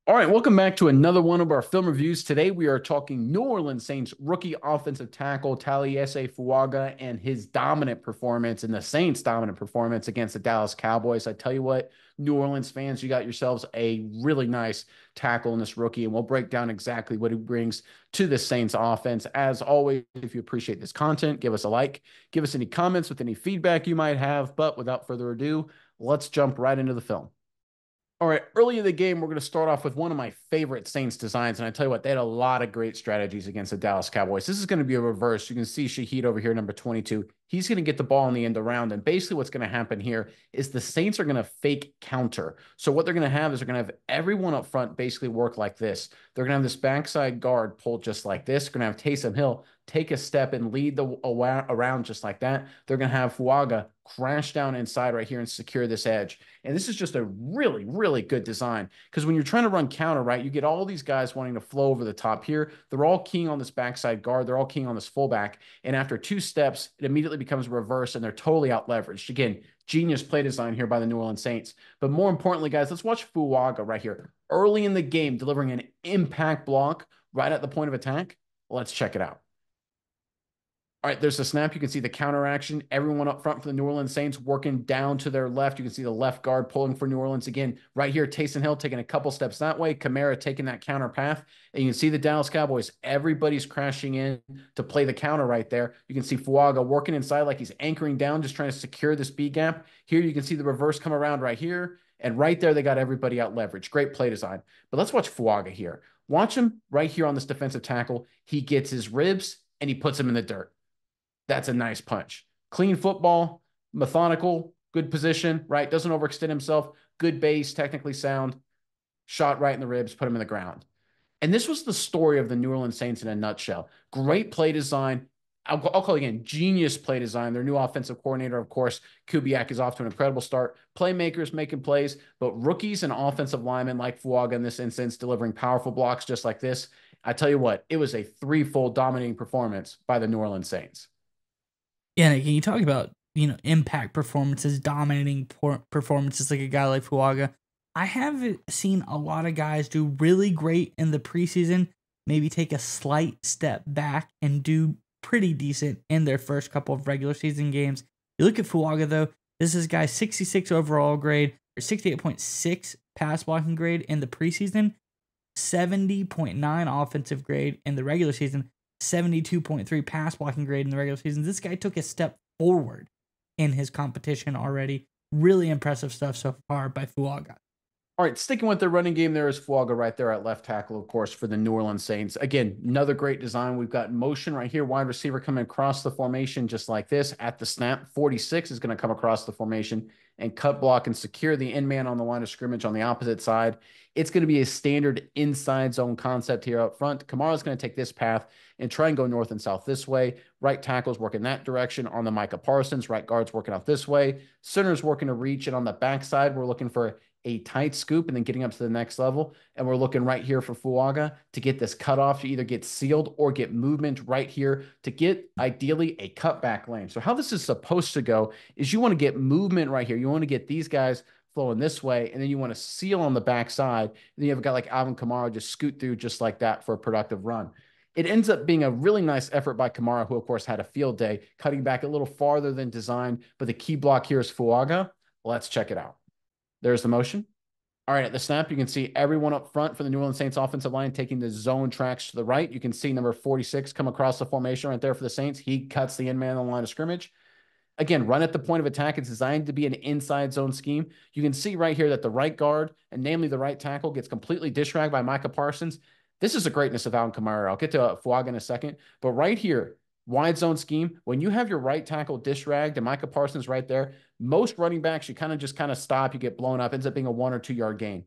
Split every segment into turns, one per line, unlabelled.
All right, welcome back to another one of our film reviews. Today we are talking New Orleans Saints rookie offensive tackle Taliese Fuaga and his dominant performance and the Saints' dominant performance against the Dallas Cowboys. I tell you what, New Orleans fans, you got yourselves a really nice tackle in this rookie, and we'll break down exactly what he brings to the Saints offense. As always, if you appreciate this content, give us a like, give us any comments with any feedback you might have. But without further ado, let's jump right into the film. All right, early in the game, we're going to start off with one of my favorite Saints designs. And I tell you what, they had a lot of great strategies against the Dallas Cowboys. This is going to be a reverse. You can see Shaheed over here, number 22. He's going to get the ball in the end around. And basically, what's going to happen here is the Saints are going to fake counter. So, what they're going to have is they're going to have everyone up front basically work like this. They're going to have this backside guard pull just like this. They're going to have Taysom Hill take a step and lead the around just like that. They're going to have Fuaga crash down inside right here and secure this edge. And this is just a really, really good design because when you're trying to run counter, right, you get all these guys wanting to flow over the top here. They're all keying on this backside guard. They're all keying on this fullback. And after two steps, it immediately becomes reverse and they're totally out leveraged. Again, genius play design here by the New Orleans Saints. But more importantly, guys, let's watch Fuaga right here. Early in the game, delivering an impact block right at the point of attack. Let's check it out. All right, there's the snap. You can see the counter action. Everyone up front for the New Orleans Saints working down to their left. You can see the left guard pulling for New Orleans again. Right here, Taysom Hill taking a couple steps that way. Kamara taking that counter path. And you can see the Dallas Cowboys. Everybody's crashing in to play the counter right there. You can see Fuaga working inside like he's anchoring down, just trying to secure this B gap. Here you can see the reverse come around right here. And right there, they got everybody out leveraged. Great play design. But let's watch Fuaga here. Watch him right here on this defensive tackle. He gets his ribs and he puts him in the dirt. That's a nice punch. Clean football, methodical, good position, right? Doesn't overextend himself. Good base, technically sound. Shot right in the ribs, put him in the ground. And this was the story of the New Orleans Saints in a nutshell. Great play design. I'll call it again, genius play design. Their new offensive coordinator, of course, Kubiak, is off to an incredible start. Playmakers making plays, but rookies and offensive linemen like Fuaga in this instance delivering powerful blocks just like this. I tell you what, it was a threefold dominating performance by the New Orleans Saints.
Yeah, can you talk about impact performances, dominating performances like a guy like Fuaga? I have seen a lot of guys do really great in the preseason, maybe take a slight step back and do pretty decent in their first couple of regular season games. You look at Fuaga though, this is guy 66 overall grade or 68.6 pass blocking grade in the preseason, 70.9 offensive grade in the regular season. 72.3 pass blocking grade in the regular season. This guy took a step forward in his competition already. Really impressive stuff so far by Fuaga.
All right, sticking with the running game, there is Fuaga right there at left tackle, of course, for the New Orleans Saints. Again, another great design. We've got motion right here, wide receiver coming across the formation just like this. At the snap, 46 is going to come across the formation and cut block and secure the end man on the line of scrimmage on the opposite side. It's going to be a standard inside zone concept here up front. Kamara's going to take this path and try and go north and south this way. Right tackle's working that direction on the Micah Parsons. Right guard's working out this way. Center's working to reach. And on the backside, we're looking for a tight scoop and then getting up to the next level. And we're looking right here for Fuaga to get this cutoff to either get sealed or get movement right here to get ideally a cutback lane. So how this is supposed to go is you want to get movement right here. You want to get these guys flowing this way, and then you want to seal on the backside. And then you have a guy like Alvin Kamara just scoot through just like that for a productive run. It ends up being a really nice effort by Kamara, who, of course, had a field day, cutting back a little farther than designed. But the key block here is Fuaga. Let's check it out. There's the motion. All right, at the snap, you can see everyone up front for the New Orleans Saints offensive line taking the zone tracks to the right. You can see number 46 come across the formation right there for the Saints. He cuts the end man on the line of scrimmage. Again, run at the point of attack. It's designed to be an inside zone scheme. You can see right here that the right guard, and namely the right tackle, gets completely dish-ragged by Micah Parsons. This is the greatness of Alvin Kamara. I'll get to Fuaga in a second. But right here, wide zone scheme, when you have your right tackle dish-ragged and Micah Parsons right there, most running backs, you kind of stop, you get blown up, ends up being a 1 or 2 yard gain.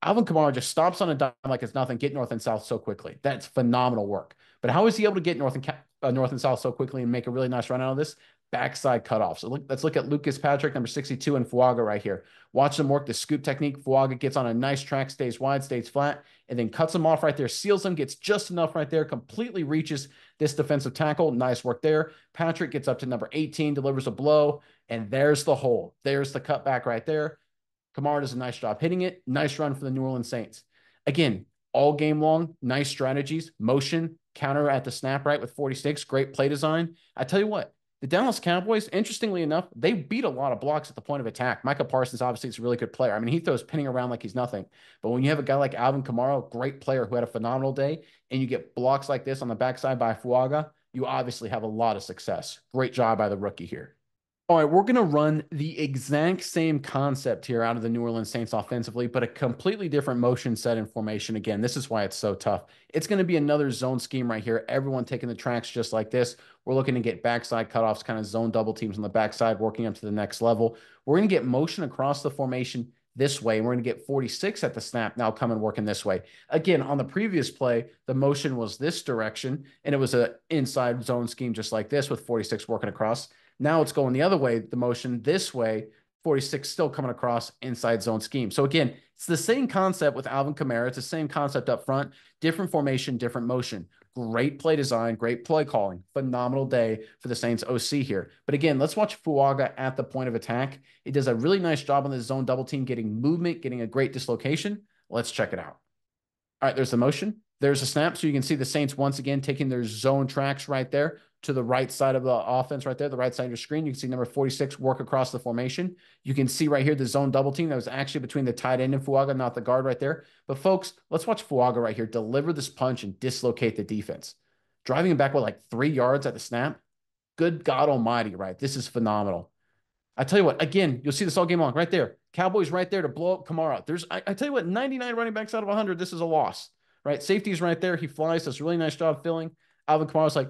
Alvin Kamara just stops on a dime like it's nothing, get north and south so quickly. That's phenomenal work. But how is he able to get north and south so quickly and make a really nice run out of this? Backside cutoff. So let's look at Lucas Patrick, number 62, and Fuaga right here. Watch them work the scoop technique. Fuaga gets on a nice track, stays wide, stays flat, and then cuts him off right there, seals him, gets just enough right there, completely reaches this defensive tackle. Nice work there. Patrick gets up to number 18, delivers a blow, and there's the hole. There's the cutback right there. Kamara does a nice job hitting it. Nice run for the New Orleans Saints. Again, all game long, nice strategies, motion, counter at the snap right with 46, great play design. I tell you what, the Dallas Cowboys, interestingly enough, they beat a lot of blocks at the point of attack. Micah Parsons, obviously, is a really good player. I mean, he throws pinning around like he's nothing. But when you have a guy like Alvin Kamara, great player who had a phenomenal day, and you get blocks like this on the backside by Fuaga, you obviously have a lot of success. Great job by the rookie here. All right, we're going to run the exact same concept here out of the New Orleans Saints offensively, but a completely different motion set and formation. Again, this is why it's so tough. It's going to be another zone scheme right here. Everyone taking the tracks just like this. We're looking to get backside cutoffs, kind of zone double teams on the backside, working up to the next level. We're going to get motion across the formation this way, and we're going to get 46 at the snap now coming working this way. Again, on the previous play, the motion was this direction, and it was an inside zone scheme just like this with 46 working across. Now it's going the other way, the motion this way, 46 still coming across inside zone scheme. So again, it's the same concept with Alvin Kamara. It's the same concept up front, different formation, different motion. Great play design, great play calling. Phenomenal day for the Saints OC here. But again, let's watch Fuaga at the point of attack. He does a really nice job on the zone double team, getting movement, getting a great dislocation. Let's check it out. All right, there's the motion. There's a snap. So you can see the Saints once again taking their zone tracks right there to the right side of the offense right there, the right side of your screen. You can see number 46 work across the formation. You can see right here the zone double team that was actually between the tight end and Fuaga, not the guard right there. But folks, let's watch Fuaga right here deliver this punch and dislocate the defense. Driving him back with like 3 yards at the snap. Good God almighty, right? This is phenomenal. I tell you what, again, you'll see this all game long right there. Cowboys right there to blow up Kamara. I tell you what, 99 running backs out of 100, this is a loss, right? Safety's right there. He flies, does a really nice job filling. Alvin Kamara's like,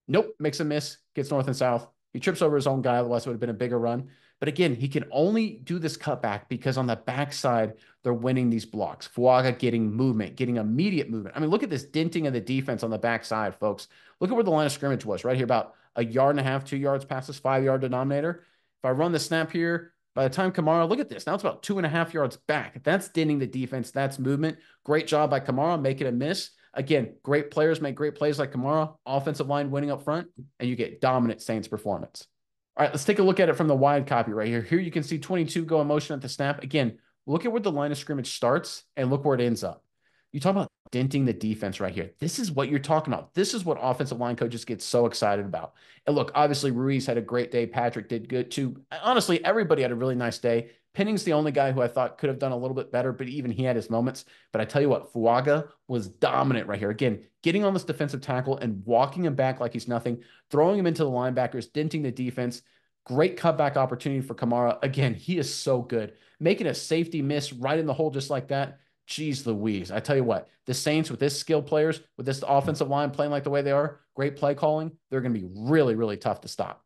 nope, makes a miss, gets north and south. He trips over his own guy, otherwise it would have been a bigger run. But again, he can only do this cutback because on the backside, they're winning these blocks. Fuaga getting movement, getting immediate movement. I mean, look at this denting of the defense on the backside, folks. Look at where the line of scrimmage was, right here, about a yard and a half, 2 yards past this 5-yard denominator. If I run the snap here, by the time Kamara, look at this. Now it's about 2.5 yards back. That's denting the defense. That's movement. Great job by Kamara, making a miss. Again, great players make great plays like Kamara, offensive line winning up front, and you get dominant Saints performance. All right, let's take a look at it from the wide copy right here. Here you can see 22 go in motion at the snap. Again, look at where the line of scrimmage starts and look where it ends up. You talk about denting the defense right here. This is what you're talking about. This is what offensive line coaches get so excited about. And look, obviously Ruiz had a great day. Patrick did good too. Honestly, everybody had a really nice day. Penning's the only guy who I thought could have done a little bit better, but even he had his moments. But I tell you what, Fuaga was dominant right here. Again, getting on this defensive tackle and walking him back like he's nothing, throwing him into the linebackers, denting the defense. Great cutback opportunity for Kamara. Again, he is so good. Making a safety miss right in the hole just like that. Jeez Louise. I tell you what, the Saints with this skill players, with this offensive line playing like the way they are, great play calling, they're going to be really, really tough to stop.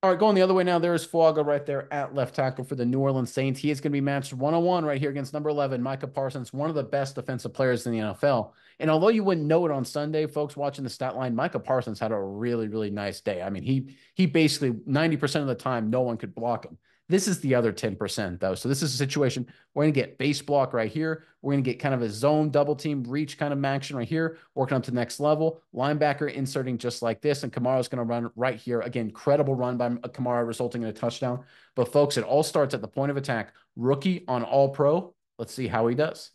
All right, going the other way now, there's Fuaga right there at left tackle for the New Orleans Saints. He is going to be matched 1-on-1 right here against number 11, Micah Parsons, one of the best defensive players in the NFL. And although you wouldn't know it on Sunday, folks watching the stat line, Micah Parsons had a really, really nice day. I mean, he basically 90% of the time, no one could block him. This is the other 10%, though. So this is a situation we're going to get base block right here. We're going to get kind of a zone double team reach kind of action right here, working up to the next level. Linebacker inserting just like this, and Kamara's going to run right here. Again, incredible run by Kamara, resulting in a touchdown. But, folks, it all starts at the point of attack. Rookie on All-Pro. Let's see how he does.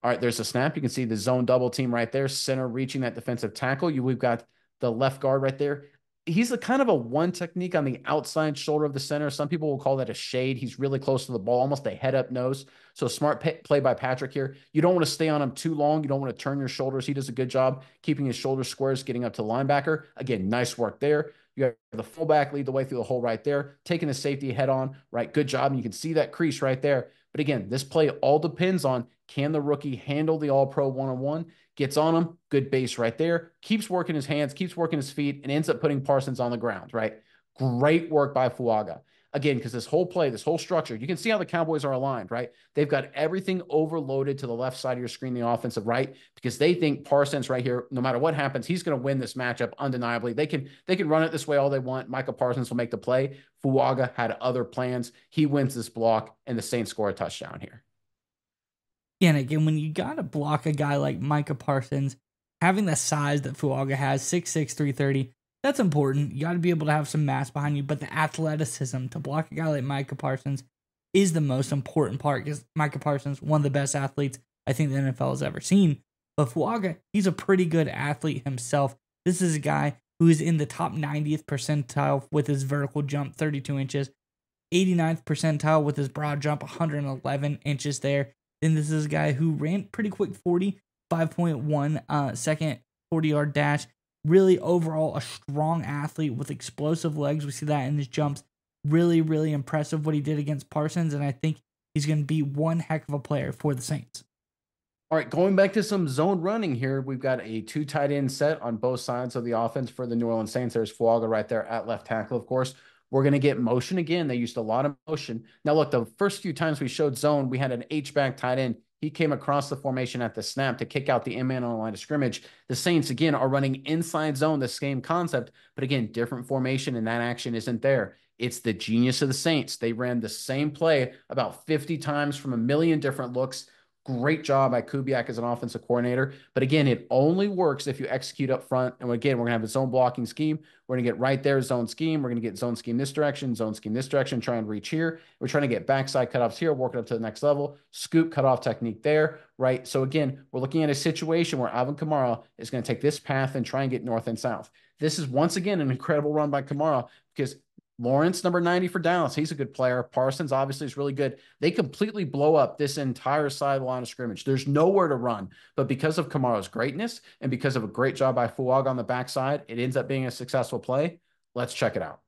All right, there's a snap. You can see the zone double team right there. Center reaching that defensive tackle. We've got the left guard right there. He's a kind of a one technique on the outside shoulder of the center. Some people will call that a shade. He's really close to the ball, almost a head up nose. So smart play by Patrick here. You don't want to stay on him too long. You don't want to turn your shoulders. He does a good job keeping his shoulder squares, getting up to linebacker. Again, nice work there. You have the fullback lead the way through the hole right there, taking the safety head on, right? Good job. And you can see that crease right there. But again, this play all depends on, can the rookie handle the All-Pro one-on-one? Gets on him, good base right there, keeps working his hands, keeps working his feet, and ends up putting Parsons on the ground, right? Great work by Fuaga. Again, because this whole play, this whole structure, you can see how the Cowboys are aligned, right? They've got everything overloaded to the left side of your screen, the offensive right, because they think Parsons right here, no matter what happens, he's going to win this matchup undeniably. They can run it this way all they want. Micah Parsons will make the play. Fuaga had other plans. He wins this block, and the Saints score a touchdown here.
Yeah, and again, when you got to block a guy like Micah Parsons, having the size that Fuaga has, 6'6", 330, that's important. You got to be able to have some mass behind you, but the athleticism to block a guy like Micah Parsons is the most important part, because Micah Parsons, one of the best athletes I think the NFL has ever seen. But Fuaga, he's a pretty good athlete himself. This is a guy who is in the top 90th percentile with his vertical jump, 32 inches, 89th percentile with his broad jump, 111 inches there. Then this is a guy who ran pretty quick 40, 5.1 second 40-yard dash. Really overall a strong athlete with explosive legs. We see that in his jumps. Really, really impressive what he did against Parsons, and I think he's going to be one heck of a player for the Saints.
All right, going back to some zone running here, we've got a two tight end set on both sides of the offense for the New Orleans Saints. There's Fuaga right there at left tackle, of course. We're going to get motion again. They used a lot of motion. Now, look, the first few times we showed zone, we had an H-back tight end. He came across the formation at the snap to kick out the in-man on the line of scrimmage. The Saints, again, are running inside zone, the same concept, but again, different formation, and that action isn't there. It's the genius of the Saints. They ran the same play about 50 times from a million different looks. Great job by Kubiak as an offensive coordinator. But again, it only works if you execute up front. And again, we're going to have a zone blocking scheme. We're going to get right there, zone scheme. We're going to get zone scheme this direction, zone scheme this direction, try and reach here. We're trying to get backside cutoffs here, work it up to the next level, scoop cutoff technique there, right? So again, we're looking at a situation where Alvin Kamara is going to take this path and try and get north and south. This is once again an incredible run by Kamara because Lawrence, number 90 for Dallas. He's a good player. Parsons obviously is really good. They completely blow up this entire sideline of scrimmage. There's nowhere to run. But because of Kamara's greatness and because of a great job by Fuaga on the backside, it ends up being a successful play. Let's check it out.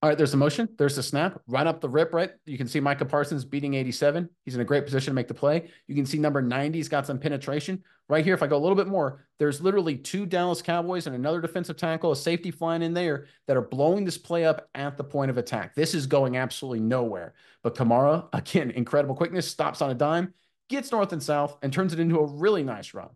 All right, there's the motion. There's the snap. Right up the rip, right? You can see Micah Parsons beating 87. He's in a great position to make the play. You can see number 90's got some penetration. Right here, if I go a little bit more, there's literally two Dallas Cowboys and another defensive tackle, a safety flying in there that are blowing this play up at the point of attack. This is going absolutely nowhere. But Kamara, again, incredible quickness, stops on a dime, gets north and south, and turns it into a really nice run.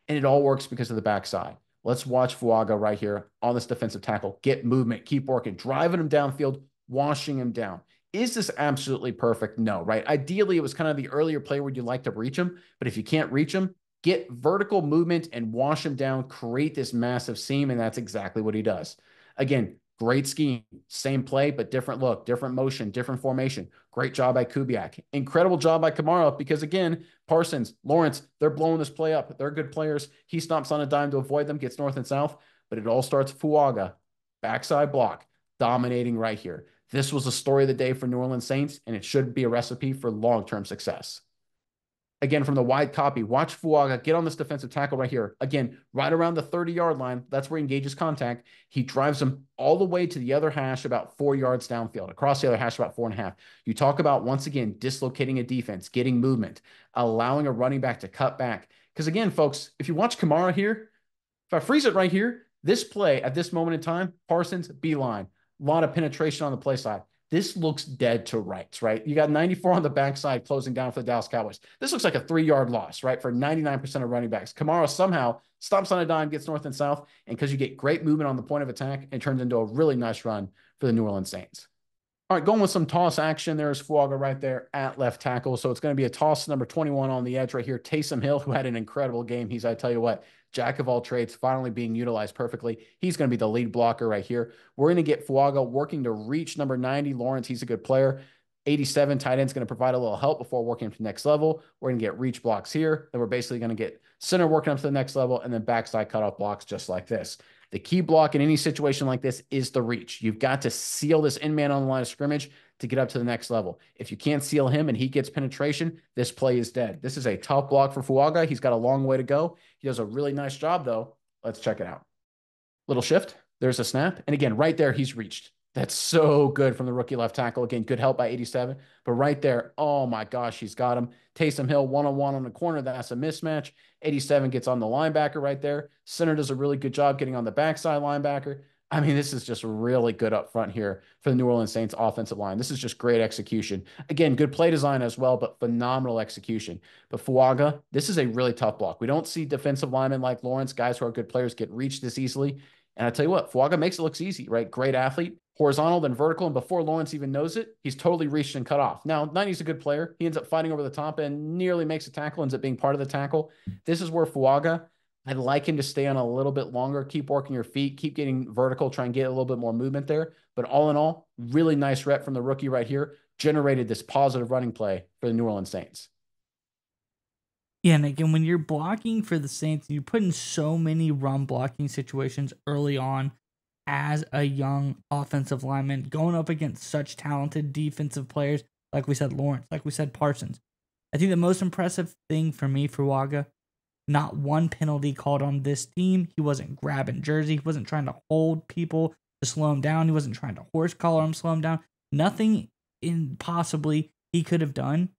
And it all works because of the backside. Let's watch Fuaga right here on this defensive tackle. Get movement, keep working, driving him downfield, washing him down. Is this absolutely perfect? No, right? Ideally, it was kind of the earlier play where you like to reach him, but if you can't reach him, get vertical movement and wash him down, create this massive seam, and that's exactly what he does. Again, great scheme, same play, but different look, different motion, different formation. Great job by Kubiak. Incredible job by Kamara because, again, Parsons, Lawrence, they're blowing this play up. They're good players. He stomps on a dime to avoid them, gets north and south, but it all starts Fuaga, backside block, dominating right here. This was the story of the day for New Orleans Saints, and it should be a recipe for long-term success. Again, from the wide copy, watch Fuaga get on this defensive tackle right here. Again, right around the 30-yard line. That's where he engages contact. He drives him all the way to the other hash about 4 yards downfield, across the other hash about 4.5. You talk about, once again, dislocating a defense, getting movement, allowing a running back to cut back. Because again, folks, if you watch Kamara here, if I freeze it right here, this play at this moment in time, Parsons, beeline. A lot of penetration on the play side. This looks dead to rights, right? You got 94 on the backside closing down for the Dallas Cowboys. This looks like a 3-yard loss, right, for 99% of running backs. Kamara somehow stops on a dime, gets north and south, and because you get great movement on the point of attack, it turns into a really nice run for the New Orleans Saints. All right, going with some toss action. There's Fuaga right there at left tackle. So it's going to be a toss number 21 on the edge right here. Taysom Hill, who had an incredible game. He's, I tell you what, jack of all trades, finally being utilized perfectly. He's going to be the lead blocker right here. We're going to get Fuaga working to reach number 90, Lawrence. He's a good player. 87 tight end's going to provide a little help before working to the next level. We're going to get reach blocks here. Then we're basically going to get center working up to the next level and then backside cutoff blocks just like this. The key block in any situation like this is the reach. You've got to seal this in-man on the line of scrimmage to get up to the next level. If you can't seal him and he gets penetration, this play is dead. This is a tough block for Fuaga. He's got a long way to go. He does a really nice job, though. Let's check it out. Little shift. There's a snap. And again, right there, he's reached. That's so good from the rookie left tackle. Again, good help by 87. But right there, oh my gosh, he's got him. Taysom Hill one-on-one on the corner. That's a mismatch. 87 gets on the linebacker right there. Center does a really good job getting on the backside linebacker. I mean, this is just really good up front here for the New Orleans Saints offensive line. This is just great execution. Again, good play design as well, but phenomenal execution. But Fuaga, this is a really tough block. We don't see defensive linemen like Lawrence, guys who are good players, get reached this easily. And I tell you what, Fuaga makes it look easy, right? Great athlete, horizontal, then vertical. And before Lawrence even knows it, he's totally reached and cut off. Now, 90's a good player. He ends up fighting over the top and nearly makes a tackle, ends up being part of the tackle. This is where Fuaga, I'd like him to stay on a little bit longer, keep working your feet, keep getting vertical, try and get a little bit more movement there. But all in all, really nice rep from the rookie right here, generated this positive running play for the New Orleans Saints.
Yeah, Nick, and when you're blocking for the Saints, you put in so many run blocking situations early on as a young offensive lineman, going up against such talented defensive players, like we said, Lawrence, like we said, Parsons. I think the most impressive thing for me for Waga, not one penalty called on this team. He wasn't grabbing jersey. He wasn't trying to hold people to slow him down. He wasn't trying to horse collar him, slow him down. Nothing impossibly he could have done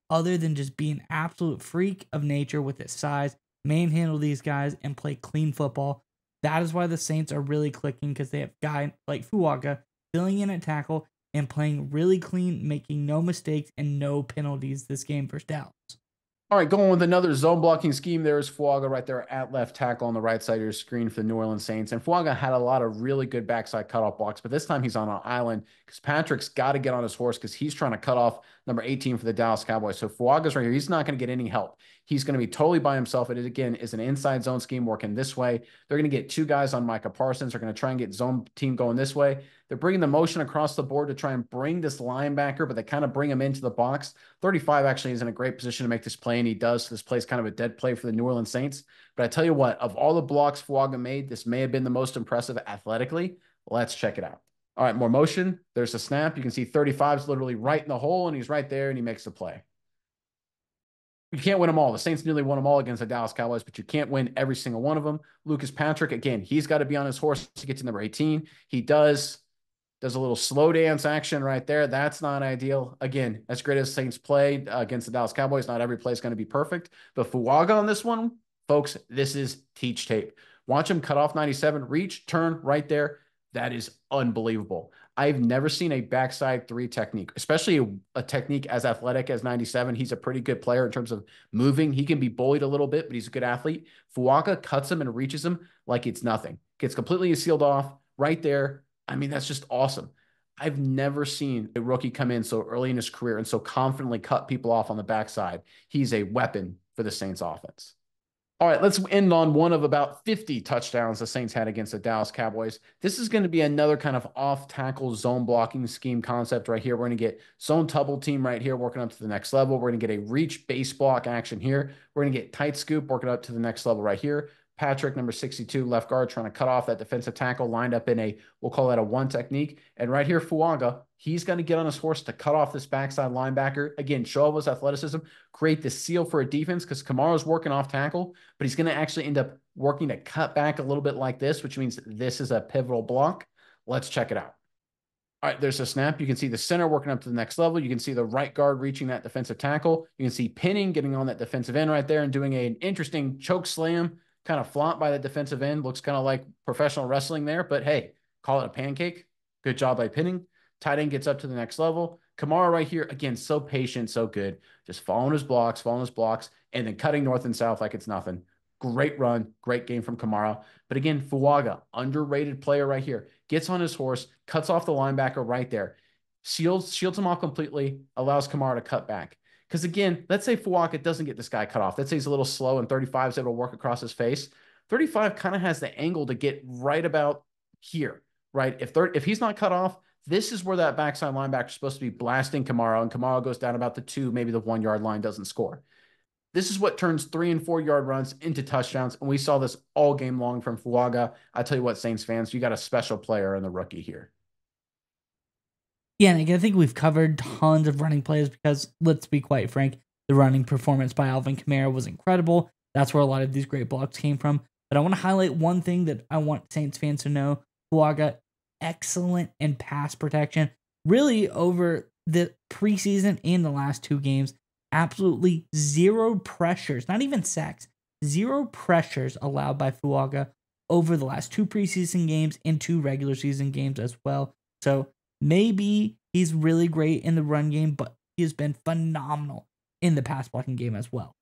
other than just be an absolute freak of nature with his size, manhandle these guys, and play clean football. That is why the Saints are really clicking, because they have guy like Fuaga filling in at tackle and playing really clean, making no mistakes and no penalties this game versus Dallas.
All right, going with another zone blocking scheme. There is Fuaga right there at left tackle on the right side of your screen for the New Orleans Saints. And Fuaga had a lot of really good backside cutoff blocks, but this time he's on an island because Patrick's got to get on his horse because he's trying to cut off number 18 for the Dallas Cowboys. So Fuaga's right here. He's not going to get any help. He's going to be totally by himself. It, again, is an inside zone scheme working this way. They're going to get two guys on Micah Parsons. They're going to try and get zone team going this way. They're bringing the motion across the board to try and bring this linebacker, but they kind of bring him into the box. 35 actually is in a great position to make this play, and he does. So this play is kind of a dead play for the New Orleans Saints. But I tell you what, of all the blocks Fuaga made, this may have been the most impressive athletically. Let's check it out. All right, more motion. There's a snap. You can see 35 is literally right in the hole, and he's right there, and he makes the play. You can't win them all. The Saints nearly won them all against the Dallas Cowboys, but you can't win every single one of them. Lucas Patrick, again, he's got to be on his horse to get to number 18. He does a little slow dance action right there. That's not ideal. Again, as great as Saints played against the Dallas Cowboys, not every play is going to be perfect. But Fuaga on this one, folks, this is teach tape. Watch him cut off 97, reach, turn right there. That is unbelievable. I've never seen a backside three technique, especially a technique as athletic as 97. He's a pretty good player in terms of moving. He can be bullied a little bit, but he's a good athlete. Fuaga cuts him and reaches him like it's nothing. Gets completely sealed off right there. I mean, that's just awesome. I've never seen a rookie come in so early in his career and so confidently cut people off on the backside. He's a weapon for the Saints offense. All right, let's end on one of about 50 touchdowns the Saints had against the Dallas Cowboys. This is going to be another kind of off-tackle zone blocking scheme concept right here. We're going to get zone double team right here working up to the next level. We're going to get a reach base block action here. We're going to get tight scoop working up to the next level right here. Patrick, number 62, left guard, trying to cut off that defensive tackle, lined up in a, we'll call that a one technique. And right here, Fuaga, he's going to get on his horse to cut off this backside linebacker. Again, show off his athleticism, create the seal for a defense because Kamara's working off tackle, but he's going to actually end up working to cut back a little bit like this, which means this is a pivotal block. Let's check it out. All right, there's a snap. You can see the center working up to the next level. You can see the right guard reaching that defensive tackle. You can see Penning getting on that defensive end right there and doing an interesting choke slam, kind of flaunt by the defensive end. Looks kind of like professional wrestling there, but hey, call it a pancake. Good job by Penning. Tight end gets up to the next level. Kamara right here, again, so patient, so good. Just following his blocks, and then cutting north and south like it's nothing. Great run, great game from Kamara. But again, Fuaga, underrated player right here, gets on his horse, cuts off the linebacker right there, shields him off completely, allows Kamara to cut back. Because again, let's say Fuaga doesn't get this guy cut off. Let's say he's a little slow and 35 is able to work across his face. 35 kind of has the angle to get right about here, right? If he's not cut off, this is where that backside linebacker is supposed to be blasting Kamara, and Kamara goes down about the 2, maybe the 1 yard line, doesn't score. This is what turns 3 and 4 yard runs into touchdowns. And we saw this all game long from Fuaga. I tell you what, Saints fans, you got a special player in the rookie here.
Yeah, and I think we've covered tons of running plays because, let's be quite frank, the running performance by Alvin Kamara was incredible. That's where a lot of these great blocks came from. But I want to highlight one thing that I want Saints fans to know. Fuaga, excellent in pass protection. Really, over the preseason and the last 2 games, absolutely zero pressures, not even sacks, zero pressures allowed by Fuaga over the last 2 preseason games and 2 regular season games as well. So maybe he's really great in the run game, but he has been phenomenal in the pass blocking game as well.